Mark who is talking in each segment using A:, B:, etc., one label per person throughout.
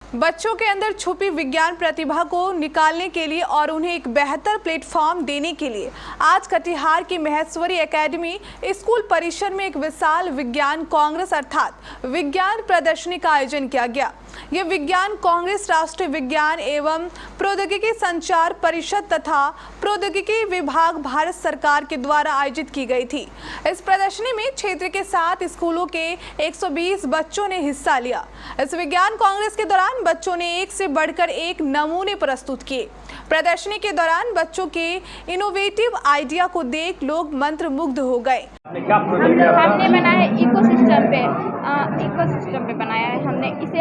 A: बच्चों के अंदर छुपी विज्ञान प्रतिभा को निकालने के लिए और उन्हें एक बेहतर प्लेटफॉर्म देने के लिए आज कटिहार की महेश्वरी एकेडमी स्कूल परिसर में एक विशाल विज्ञान कांग्रेस अर्थात विज्ञान प्रदर्शनी का आयोजन किया गया। यह विज्ञान कांग्रेस राष्ट्रीय विज्ञान एवं प्रौद्योगिकी संचार परिषद तथा प्रौद्योगिकी विभाग भारत सरकार के द्वारा आयोजित की गई थी। इस प्रदर्शनी में क्षेत्र के 7 स्कूलों के 120 बच्चों ने हिस्सा लिया। इस विज्ञान कांग्रेस के दौरान बच्चों ने एक से बढ़कर एक नमूने प्रस्तुत किए। प्रदर्शनी के दौरान बच्चों के इनोवेटिव आइडिया को देख लोग मंत्रमुग्ध हो गए।
B: हमने बनाया इकोसिस्टम पे बनाया है।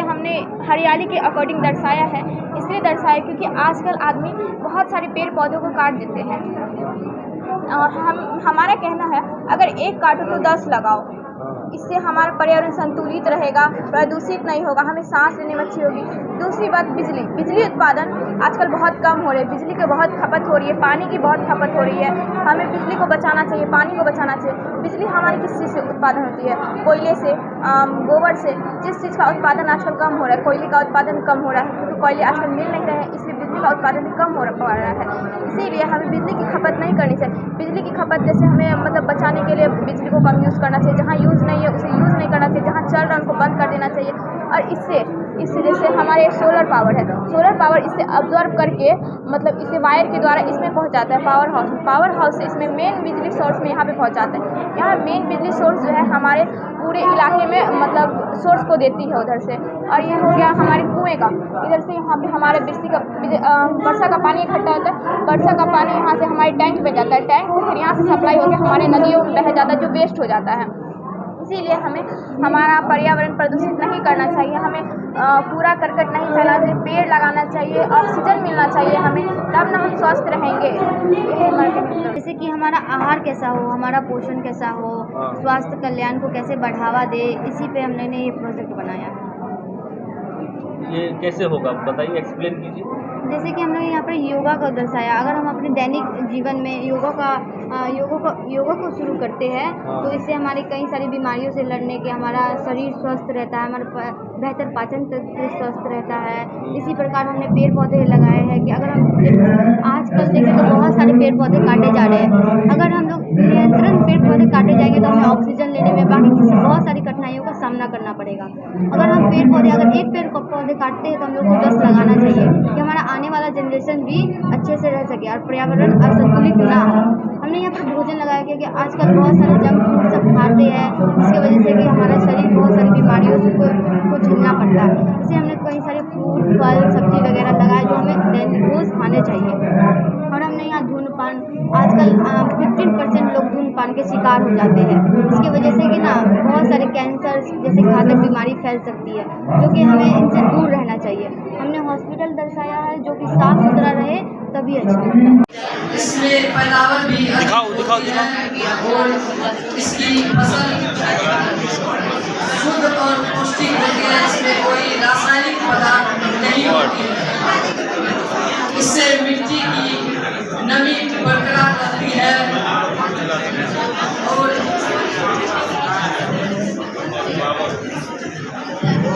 B: हमने हरियाली के अकॉर्डिंग दर्शाया है। इसलिए दर्शाया क्योंकि आजकल आदमी बहुत सारे पेड़ पौधों को काट देते हैं और हमारा कहना है अगर एक काटो तो 10 लगाओ। इससे हमारा पर्यावरण संतुलित रहेगा, प्रदूषित नहीं होगा, हमें सांस लेने में अच्छी होगी। दूसरी बात बिजली उत्पादन आजकल बहुत कम हो रही है। बिजली की बहुत खपत हो रही है, पानी की बहुत खपत हो रही है। हमें बिजली को बचाना चाहिए, पानी को बचाना चाहिए। बिजली हमारी किस चीज़ से उत्पादन होती है? कोयले से, गोबर से। जिस चीज़ का उत्पादन आजकल कम हो रहा है, कोयले का उत्पादन कम हो रहा है क्योंकि कोयले आजकल मिल नहीं रहे हैं, इसलिए बिजली का उत्पादन भी कम हो रहा है। इसीलिए हमें बिजली की खपत नहीं करनी चाहिए। बिजली की खपत जैसे हमें बचाने के लिए बिजली को कम यूज़ करना चाहिए। जहाँ यूज़ नहीं है उसे यूज़ नहीं करना चाहिए, जहाँ चल रहा है उनको बंद कर देना चाहिए। और इससे जैसे हमारे सोलर पावर है, सोलर पावर इससे अब्जॉर्ब करके इसे वायर के द्वारा इसमें पहुंचाता है पावर हाउस से इसमें मेन बिजली सोर्स में यहाँ पे पहुंचाता है। यहाँ मेन बिजली सोर्स जो है हमारे पूरे इलाके में सोर्स को देती है उधर से। और ये हो गया हमारे कुएँ का, इधर से यहाँ पे हमारे वर्षा का पानी इकट्ठा होता है। वर्षा का पानी यहाँ से हमारे टैंक पे जाता है, टैंक से फिर यहाँ से सप्लाई होकर हमारे नदियों में बह जाता है जो वेस्ट हो जाता है। इसीलिए हमें हमारा पर्यावरण प्रदूषित नहीं करना चाहिए। हमें कूड़ा करकट नहीं फैलाना चाहिए, पेड़ लगाना चाहिए, ऑक्सीजन मिलना चाहिए हमें, तब ना हम स्वस्थ रहेंगे।
C: जैसे कि हमारा आहार कैसा हो, हमारा पोषण कैसा हो, स्वास्थ्य कल्याण को कैसे बढ़ावा दे, इसी पे हमने ये प्रोजेक्ट बनाया।
D: ये कैसे होगा बताइए, एक्सप्लेन कीजिए।
C: जैसे कि हमने यहाँ पर योगा को दर्शाया। अगर हम अपने दैनिक जीवन में योगा को शुरू करते हैं तो इससे हमारी कई सारी बीमारियों से लड़ने के हमारा शरीर स्वस्थ रहता है, हमारा बेहतर पाचन तंत्र स्वस्थ रहता है। इसी प्रकार हमने पेड़ पौधे लगाए हैं कि अगर हम आजकल देखें तो बहुत सारे पेड़ पौधे काटे जा रहे हैं। अगर हम लोग निरंतर पेड़ पौधे काटे जाएंगे तो हमें ऑक्सीजन लेने में बाकी बहुत सारी कठिनाइयों का सामना करना पड़ेगा। अगर हम अगर एक पेड़ पौधे काटते हैं तो हम लोग को 10 लगाना चाहिए कि हमारा आने वाला जनरेशन भी अच्छे से रह सके और पर्यावरण असंतुलित ना हो। हमने यहाँ पर भोजन लगाया कि आजकल बहुत सारे जंक फूड सब खाते हैं, जिसकी वजह से कि हमारा शरीर बहुत सारी बीमारियों को झेलना पड़ता है। इससे हमने कई सारे फ्रूट, फल, सब्जी वगैरह लगाए जो हमें रोज़ खाने चाहिए। और हमने यहाँ धूम्रपान, आजकल 15% लोग धूम्रपान के शिकार हो जाते हैं। इसकी वजह से कि बहुत सारे कैंसर जैसे घातक बीमारी फैल सकती है, जो कि हमें इनसे दूर रहना चाहिए। हमने हॉस्पिटल दर्शाया है जो कि साफ सुथरा रहे तभी अच्छा है।
E: इसमें पैदावार भी
D: दिखाओ।
E: और इसकी फसल शुद्ध और पौष्टिक होती है। इसमें कोई रासायनिक पदार्थ नहीं होती है। इससे मिट्टी की नमी बरकरार रहती है और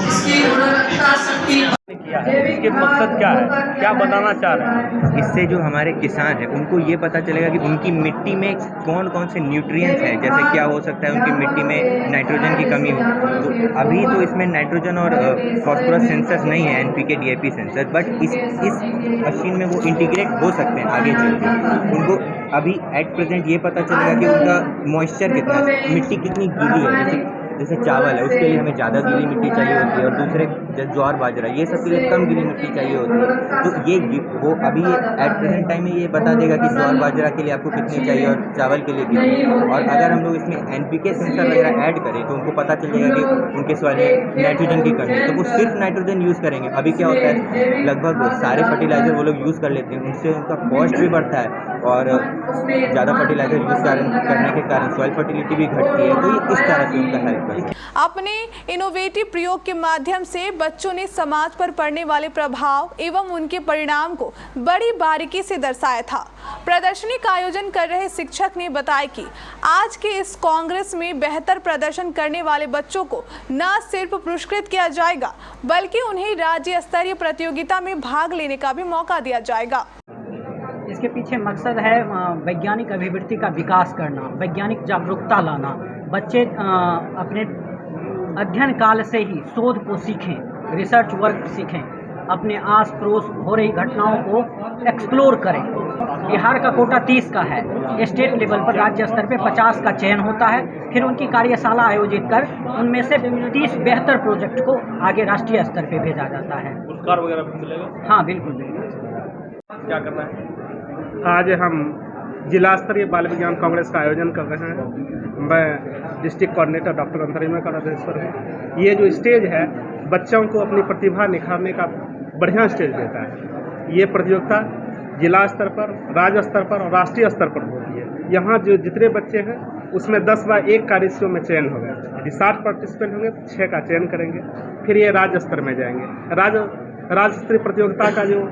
E: इसकी उर्वरकता शक्ति।
D: इसके मकसद क्या है, क्या बताना चाह रहे हैं?
F: इससे जो हमारे किसान हैं उनको ये पता चलेगा कि उनकी मिट्टी में कौन कौन से न्यूट्रिएंट्स हैं। जैसे क्या हो सकता है उनकी मिट्टी में नाइट्रोजन की कमी हो, तो अभी तो इसमें नाइट्रोजन और फॉस्फोरस सेंसर्स नहीं है, NPK DAP सेंसर, बट इस मशीन में वो इंटीग्रेट हो सकते हैं आगे चल के। उनको अभी एट प्रेजेंट ये पता चलेगा कि उनका मॉइस्चर कितना है, मिट्टी कितनी गीली है। जैसे चावल है उसके लिए हमें ज़्यादा गीली मिट्टी चाहिए होती है और दूसरे जैसे ज्वार बाजरा ये सब के लिए कम गीली मिट्टी चाहिए होती है। तो ये वो अभी एट प्रेजेंट टाइम में ये बता देगा कि ज्वार बाजरा के लिए आपको कितनी चाहिए और चावल के लिए कितनी। और अगर हम लोग इसमें NPK सेंसर वगैरह ऐड करें तो उनको पता चलेगा कि उनके सॉइल में नाइट्रोजन की कमी है, तो वो सिर्फ नाइट्रोजन यूज़ करेंगे। अभी क्या होता है लगभग सारे फर्टिलाइज़र वो लोग यूज़ कर लेते हैं, उनसे उनका कॉस्ट भी बढ़ता है और ज़्यादा फर्टिलाइज़र यूज़ करने के कारण सॉइल फर्टिलिटी भी घटती है। तो ये इस तरह से उनका हेल्प
A: अपने इनोवेटिव प्रयोग के माध्यम से बच्चों ने समाज पर पड़ने वाले प्रभाव एवं उनके परिणाम को बड़ी बारीकी से दर्शाया था। प्रदर्शनी का आयोजन कर रहे शिक्षक ने बताया कि आज के इस कांग्रेस में बेहतर प्रदर्शन करने वाले बच्चों को न सिर्फ पुरस्कृत किया जाएगा बल्कि उन्हें राज्य स्तरीय प्रतियोगिता में भाग लेने का भी मौका दिया जाएगा।
G: इसके पीछे मकसद है वैज्ञानिक अभिवृत्ति का विकास करना, वैज्ञानिक जागरूकता लाना। बच्चे अपने अध्ययन काल से ही शोध को सीखें, रिसर्च वर्क सीखें, अपने आस पड़ोस हो रही घटनाओं को एक्सप्लोर करें। बिहार का कोटा 30 का है, स्टेट लेवल पर राज्य स्तर पे 50 का चयन होता है, फिर उनकी कार्यशाला आयोजित कर उनमें से 30 बेहतर प्रोजेक्ट को आगे राष्ट्रीय स्तर पे भेजा जाता है।
D: पुरस्कार वगैरह भी मिलेगा?
G: हाँ बिल्कुल बिल्कुल।
D: क्या करना है?
H: आज हम जिला स्तरीय बाल विज्ञान कांग्रेस का आयोजन कर रहे हैं। मैं डिस्ट्रिक्ट कोऑर्डिनेटर डॉक्टर अंतरिमा काराधेश्वर हूँ। ये जो स्टेज है बच्चों को अपनी प्रतिभा निखारने का बढ़िया स्टेज देता है। ये प्रतियोगिता जिला स्तर पर, राज्य स्तर पर और राष्ट्रीय स्तर पर होती है। यहाँ जो जितने बच्चे हैं उसमें 10/1 का रेशियो में चयन होगा। यदि 60 पार्टिसिपेंट होंगे तो 6 का चयन करेंगे, फिर ये राज्य स्तर में जाएंगे। राज्य स्तरीय प्रतियोगिता का जो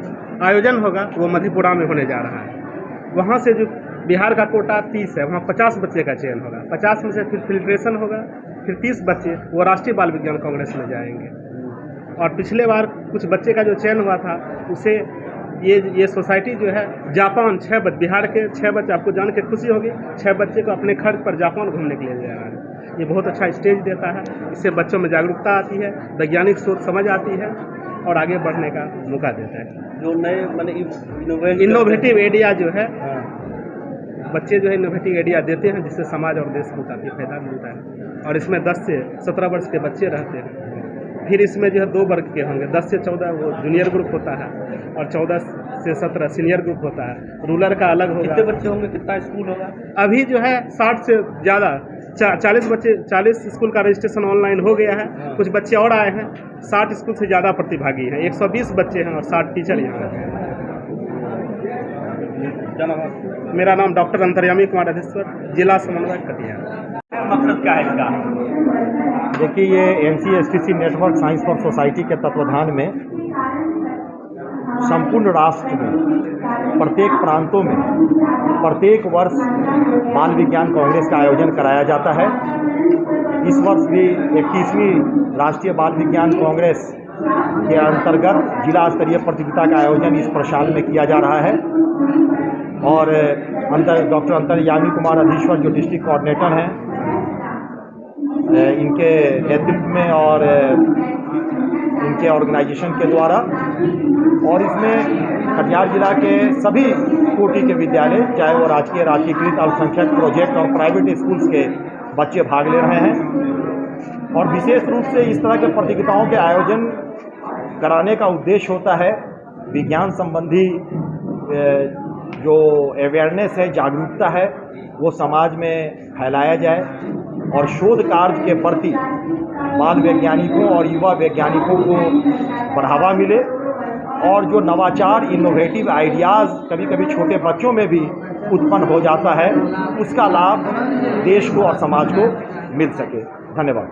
H: आयोजन होगा वो मधेपुरा में होने जा रहा है। वहाँ से जो बिहार का कोटा 30 है, वहाँ 50 बच्चे का चयन होगा। 50 में से फिर फिल्ट्रेशन होगा, फिर 30 बच्चे वो राष्ट्रीय बाल विज्ञान कांग्रेस में जाएंगे। और पिछले बार कुछ बच्चे का जो चयन हुआ था उसे ये सोसाइटी जो है जापान 6 बच्चे, बिहार के 6 बच्चे, आपको जान के खुशी होगी, 6 बच्चे को अपने खर्च पर जापान घूमने के लिए ले जा रहा है। ये बहुत अच्छा स्टेज देता है। इससे बच्चों में जागरूकता आती है, वैज्ञानिक सोच समझ आती है और आगे बढ़ने का मौका देता है।
D: जो नए मैंने
H: इनोवेटिव आइडिया जो है, बच्चे जो है इनोवेटिव आइडिया देते हैं जिससे समाज और देश को काफ़ी फायदा मिलता है। और इसमें 10 से 17 वर्ष के बच्चे रहते हैं। फिर इसमें जो है 2 वर्ग के होंगे, 10 से 14 वो जूनियर ग्रुप होता है और 14 से 17 सीनियर ग्रुप होता है। रूरल का अलग होगा।
D: कितने बच्चे होंगे, कितना स्कूल होगा?
H: अभी जो है 60 से ज़्यादा 40 स्कूल का रजिस्ट्रेशन ऑनलाइन हो गया है। कुछ बच्चे और आए हैं। 60 स्कूल से ज़्यादा प्रतिभागी हैं। 120 बच्चे हैं और 60 टीचर यहाँ हैं। मेरा नाम डॉक्टर अंतर्यामी कुमार अधीश्वर, जिला समन्वयक कटिहार।
D: मकसद क्या है इसका?
I: देखिए, ये NCSTC network science for society के तत्वाधान में संपूर्ण राष्ट्र में प्रत्येक प्रांतों में प्रत्येक वर्ष बाल विज्ञान कांग्रेस का आयोजन कराया जाता है। इस वर्ष भी 21वीं राष्ट्रीय बाल विज्ञान कांग्रेस के अंतर्गत जिला स्तरीय प्रतियोगिता का आयोजन इस प्रशाल में किया जा रहा है। और डॉक्टर अंतर्यामी कुमार अधीश्वर जो डिस्ट्रिक्ट कोऑर्डिनेटर हैं, इनके नेतृत्व में और इनके ऑर्गेनाइजेशन के द्वारा, और इसमें कटिहार जिला के सभी कोटि के विद्यालय, चाहे वो राजकीय, राजकीयकृत, अल्पसंख्यक, प्रोजेक्ट और प्राइवेट स्कूल्स के बच्चे भाग ले रहे हैं। और विशेष रूप से इस तरह के प्रतियोगिताओं के आयोजन कराने का उद्देश्य होता है विज्ञान संबंधी जो अवेयरनेस है, जागरूकता है, वो समाज में फैलाया जाए और शोध कार्य के प्रति बाल वैज्ञानिकों और युवा वैज्ञानिकों को बढ़ावा मिले। और जो नवाचार, इनोवेटिव आइडियाज़ कभी कभी छोटे बच्चों में भी उत्पन्न हो जाता है, उसका लाभ देश को और समाज को मिल सके। धन्यवाद।